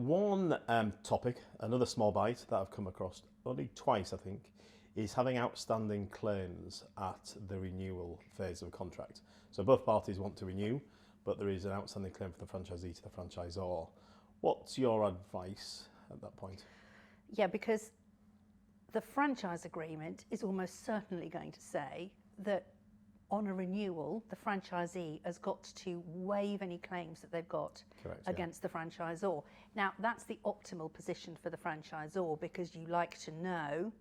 One topic, another small bite that I've come across only twice, I think, is having outstanding claims at the renewal phase of a contract. So both parties want to renew, but there is an outstanding claim from the franchisee to the franchisor. What's your advice at that point? Yeah, because the franchise agreement is almost certainly going to say that on a renewal, the franchisee has got to waive any claims that they've got against the franchisor. Now, that's the optimal position for the franchisor, because you like to know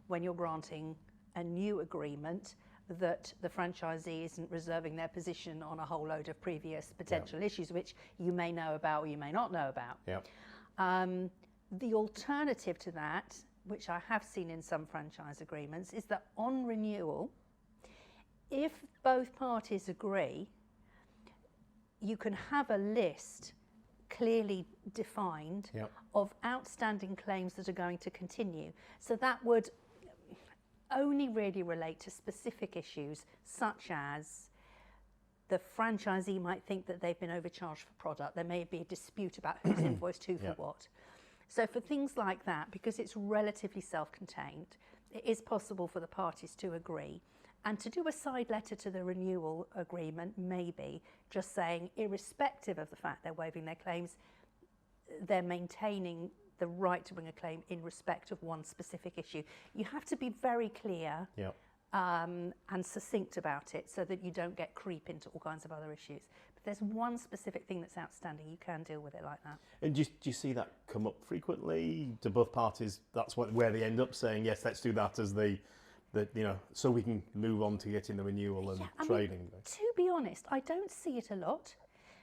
when you're granting a new agreement that the franchisee isn't reserving their position on a whole load of previous potential issues, which you may know about or you may not know about. The alternative to that, which I have seen in some franchise agreements, is that on renewal, if both parties agree, you can have a list clearly defined of outstanding claims that are going to continue. So that would only really relate to specific issues, such as the franchisee might think that they've been overcharged for product. There may be a dispute about who's invoiced who for what. So for things like that, because it's relatively self-contained, it is possible for the parties to agree. And to do a side letter to the renewal agreement, maybe just saying, irrespective of the fact they're waiving their claims, they're maintaining the right to bring a claim in respect of one specific issue. You have to be very clear and succinct about it, so that you don't get creep into all kinds of other issues. But there's one specific thing that's outstanding, you can deal with it like that. And do you see that come up frequently? Do both parties, that's where they end up saying, yes, let's do that as so we can move on to getting the renewal and trading? To be honest, I don't see it a lot,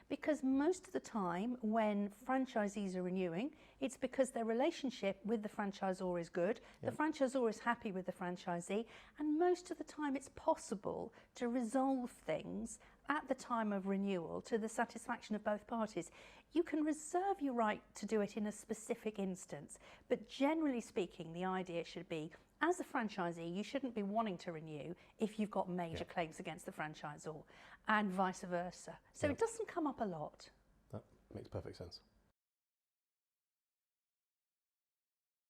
because most of the time when franchisees are renewing, it's because their relationship with the franchisor is good, the franchisor is happy with the franchisee, and most of the time it's possible to resolve things at the time of renewal to the satisfaction of both parties. You can reserve your right to do it in a specific instance, but generally speaking, the idea should be, as a franchisee, you shouldn't be wanting to renew if you've got major claims against the franchisor, and vice versa. So it doesn't come up a lot. That makes perfect sense.